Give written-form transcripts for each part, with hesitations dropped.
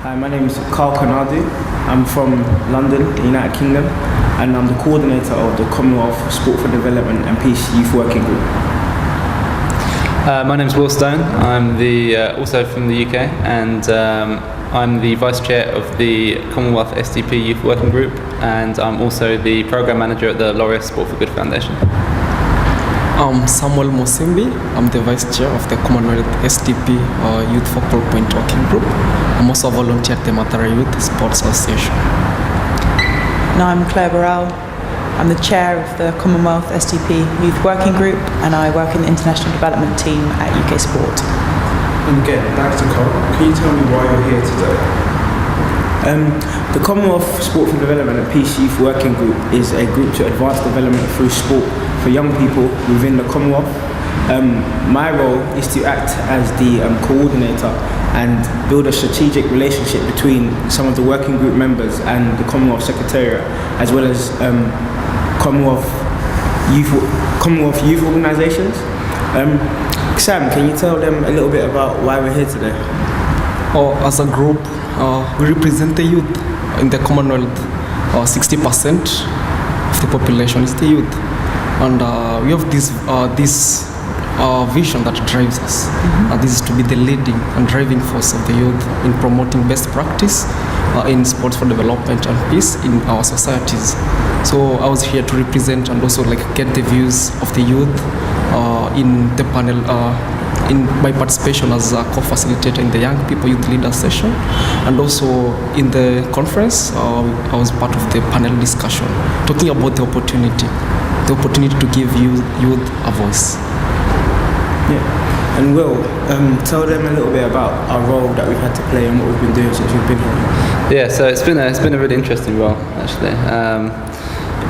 Hi, my name is Carl Kanadu. I'm from London, United Kingdom, and I'm the coordinator of the Commonwealth Sport for Development and Peace Youth Working Group. My name is Will Stone. I'm also from the UK, and I'm the Vice Chair of the Commonwealth SDP Youth Working Group, and I'm also the Programme Manager at the Laureus Sport for Good Foundation. I'm Samuel Mosimbi. I'm the Vice Chair of the Commonwealth SDP Youth Focal Point Working Group. I'm also a volunteer at the Mathare Youth Sports Association. And I'm Claire Burrell. I'm the Chair of the Commonwealth SDP Youth Working Group, and I work in the International Development Team at UK Sport. And again, back to Carl. Can you tell me why you're here today? The Commonwealth Sport for Development and Peace Youth Working Group is a group to advance development through sport for young people within the Commonwealth. My role is to act as the coordinator and build a strategic relationship between some of the working group members and the Commonwealth Secretariat, as well as Commonwealth youth organisations. Sam, can you tell them a little bit about why we're here today? As a group, we represent the youth in the Commonwealth. 60% of the population is the youth, and we have this vision that drives us. This is to be the leading and driving force of the youth in promoting best practice in sports for development and peace in our societies. So I was here to represent and also get the views of the youth in the panel. In my participation as a co-facilitator in the Young People Youth Leaders session, and also in the conference, I was part of the panel discussion, talking about the opportunity to give youth a voice. Yeah, and Will, tell them a little bit about our role that we've had to play and what we've been doing since we've been here. Yeah, so it's been a really interesting role actually.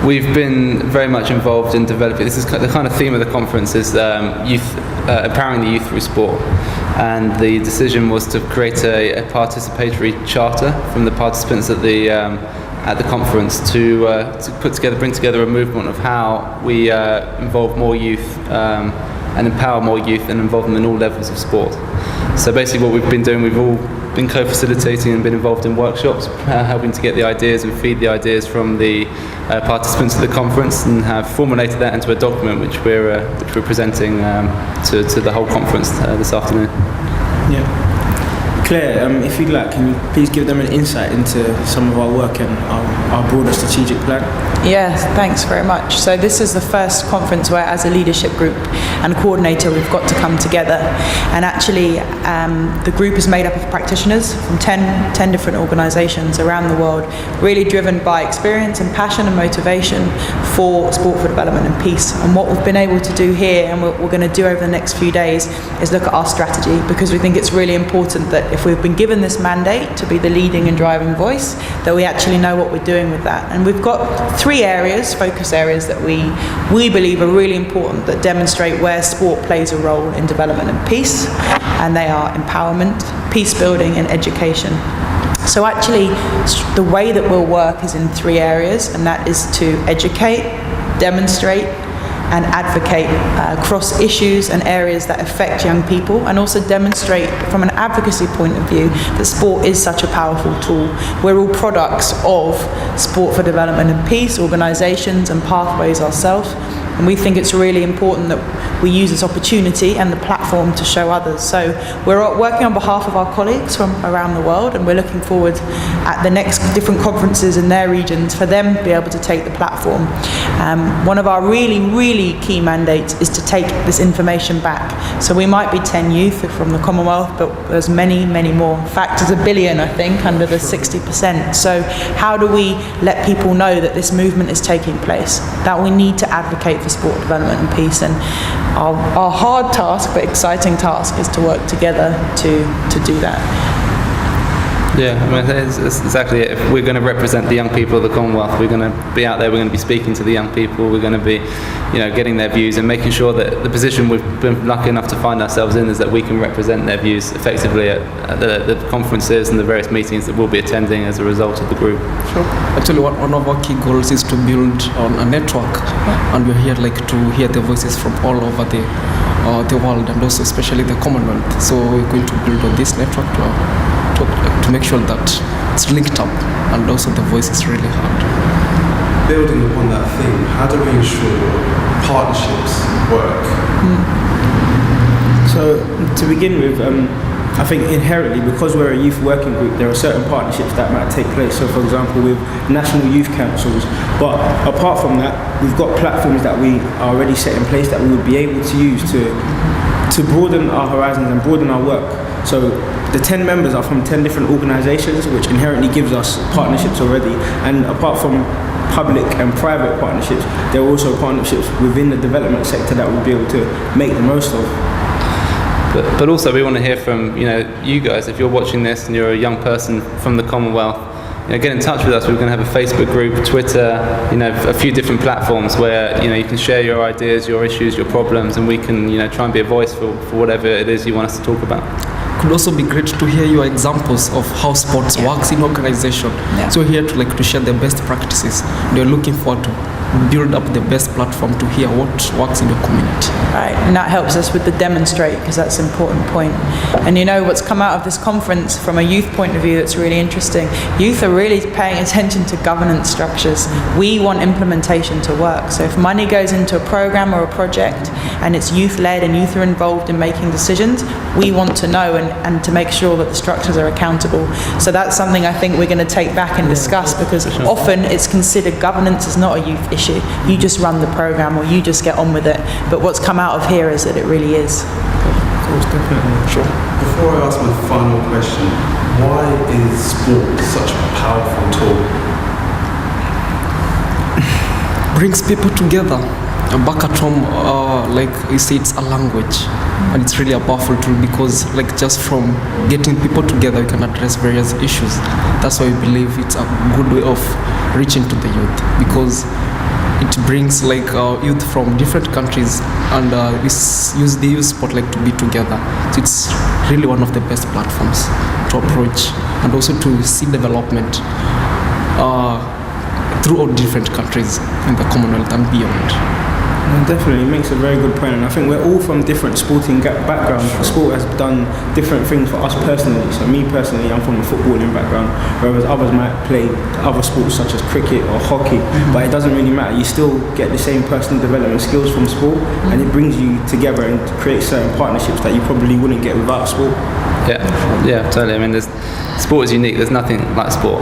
We've been very much involved in developing. This is the kind of theme of the conference is youth, empowering the youth through sport, and the decision was to create a participatory charter from the participants at the conference to bring together a movement of how we involve more youth and empower more youth and involve them in all levels of sport. So basically, what we've been doing, we've all been co-facilitating and been involved in workshops, helping to get the ideas and feed the ideas from the participants of the conference, and have formulated that into a document which we're presenting to the whole conference this afternoon. Yeah. Claire, if you'd like, can you please give them an insight into some of our work and our broader strategic plan? Yes, thanks very much. So this is the first conference where, as a leadership group and coordinator, we've got to come together. And actually, the group is made up of practitioners from 10 different organisations around the world, really driven by experience and passion and motivation for sport for development and peace. And what we've been able to do here, and what we're going to do over the next few days, is look at our strategy, because we think it's really important that if we've been given this mandate to be the leading and driving voice, that we actually know what we're doing with that. And we've got 3 focus areas that we believe are really important, that demonstrate where sport plays a role in development and peace, and they are empowerment, peace building, and education. So actually, the way that we'll work is in 3 areas, and that is to educate, demonstrate, and advocate across issues and areas that affect young people, and also demonstrate from an advocacy point of view that sport is such a powerful tool. We're all products of sport for development and peace, organisations and pathways ourselves, and we think it's really important that we use this opportunity and the platform to show others. So we're working on behalf of our colleagues from around the world, and we're looking forward at the next different conferences in their regions for them to be able to take the platform. One of our really key mandates is to take this information back. So we might be 10 youth from the Commonwealth, but there's many more. In fact, there's 1 billion, I think, under the 60%. So how do we let people know that this movement is taking place, that we need to advocate for sport development and peace? And our hard task, but exciting task, is to work together to do that. Yeah, I mean, that's exactly it. If we're going to represent the young people of the Commonwealth, we're going to be out there, we're going to be speaking to the young people, we're going to be, getting their views and making sure that the position we've been lucky enough to find ourselves in is that we can represent their views effectively at the conferences and the various meetings that we'll be attending as a result of the group. Sure. Actually, one of our key goals is to build a network, and we're here to hear the voices from all over the world, and also especially the Commonwealth. So we're going to build on this network to to make sure that it's linked up and also the voice is really heard. Building upon that theme, how do we ensure partnerships work? So to begin with, I think inherently, because we're a youth working group, there are certain partnerships that might take place. So for example, with national youth councils. But apart from that, we've got platforms that we are already set in place that we would be able to use to broaden our horizons and broaden our work. So the 10 members are from 10 different organisations, which inherently gives us partnerships already. And apart from public and private partnerships, there are also partnerships within the development sector that we'll be able to make the most of. But also we want to hear from you guys. If you're watching this and you're a young person from the Commonwealth, get in touch with us. We're going to have a Facebook group, Twitter, a few different platforms where you can share your ideas, your issues, your problems, and we can try and be a voice for whatever it is you want us to talk about. Could also be great to hear your examples of how sports works in organization. Yeah. So here to share the best practices. They're looking forward to build up the best platform to hear what works in your community. Right, and that helps us with the demonstrate, because that's an important point. And what's come out of this conference from a youth point of view that's really interesting. Youth are really paying attention to governance structures. We want implementation to work. So if money goes into a program or a project and it's youth-led and youth are involved in making decisions, we want to know and to make sure that the structures are accountable. So that's something I think we're going to take back and discuss, because often it's considered governance is not a youth issue. You just run the program or you just get on with it. But what's come out of here is that it really is. Of course, definitely. Sure. Before I ask my final question, why is sport such a powerful tool? Brings people together. Back at home, like you say, it's a language, and it's really a powerful tool because, just from getting people together, we can address various issues. That's why we believe it's a good way of reaching to the youth, because it brings youth from different countries, and they use sport to be together. So it's really one of the best platforms to approach and also to see development throughout different countries in the Commonwealth and beyond. Definitely, it makes a very good point, and I think we're all from different sporting backgrounds. Sport has done different things for us personally. So me personally, I'm from a footballing background, whereas others might play other sports such as cricket or hockey, but it doesn't really matter. You still get the same personal development skills from sport, and it brings you together and creates certain partnerships that you probably wouldn't get without sport. Yeah, totally. I mean, sport is unique. There's nothing like sport.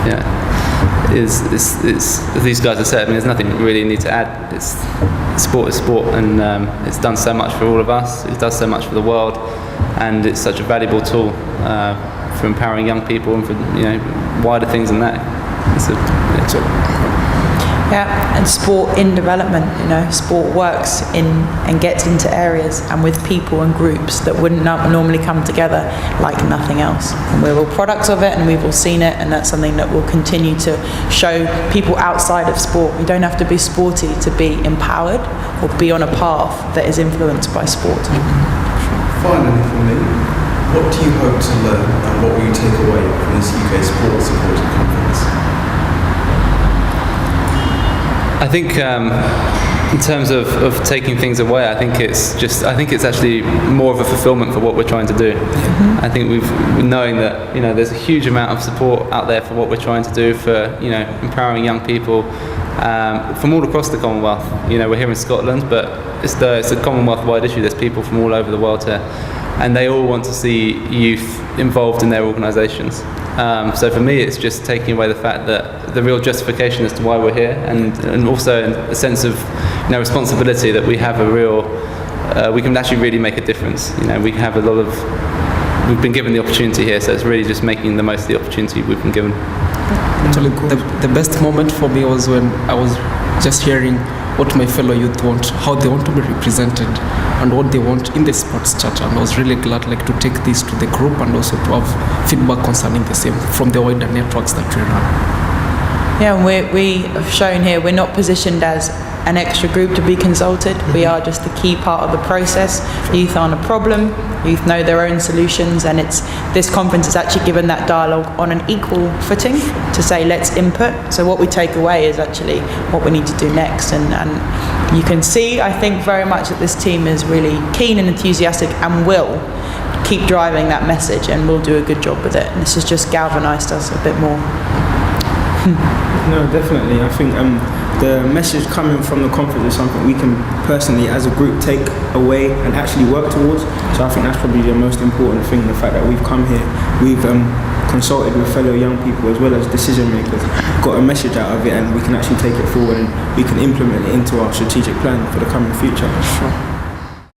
Yeah. Is as these guys have said, there's nothing really you need to add. Sport is sport, and it's done so much for all of us. It does so much for the world, and it's such a valuable tool for empowering young people and for wider things than that. Yeah, and sport in development, sport works in and gets into areas and with people and groups that wouldn't normally come together like nothing else. And we're all products of it, and we've all seen it, and that's something that will continue to show people outside of sport. You don't have to be sporty to be empowered or be on a path that is influenced by sport. Finally for me, what do you hope to learn and what will you take away from this UK Sports Supported Conference? I think in terms of taking things away, I think it's actually more of a fulfillment for what we're trying to do. Mm-hmm. I think we're knowing that there's a huge amount of support out there for what we're trying to do for empowering young people from all across the Commonwealth. We're here in Scotland, but it's a Commonwealth-wide issue. There's people from all over the world here, and they all want to see youth involved in their organisations. So for me, it's just taking away the fact that the real justification as to why we're here, and also a sense of responsibility that we have we can actually really make a difference. We have we've been given the opportunity here, so it's really just making the most of the opportunity we've been given. Actually, the best moment for me was when I was just hearing what my fellow youth want, how they want to be represented, and what they want in the sports charter. And I was really glad to take this to the group and also to have feedback concerning the same from the wider networks that we run. Yeah, and we have shown here we're not positioned as an extra group to be consulted. We are just the key part of the process. Youth aren't a problem. Youth know their own solutions, and this conference has actually given that dialogue on an equal footing to say let's input. So what we take away is actually what we need to do next, and you can see, I think, very much that this team is really keen and enthusiastic and will keep driving that message, and we'll do a good job with it. And this has just galvanised us a bit more. No, definitely. I think the message coming from the conference is something we can personally, as a group, take away and actually work towards. So I think that's probably the most important thing, the fact that we've come here, we've consulted with fellow young people as well as decision makers, got a message out of it, and we can actually take it forward and we can implement it into our strategic plan for the coming future. Sure.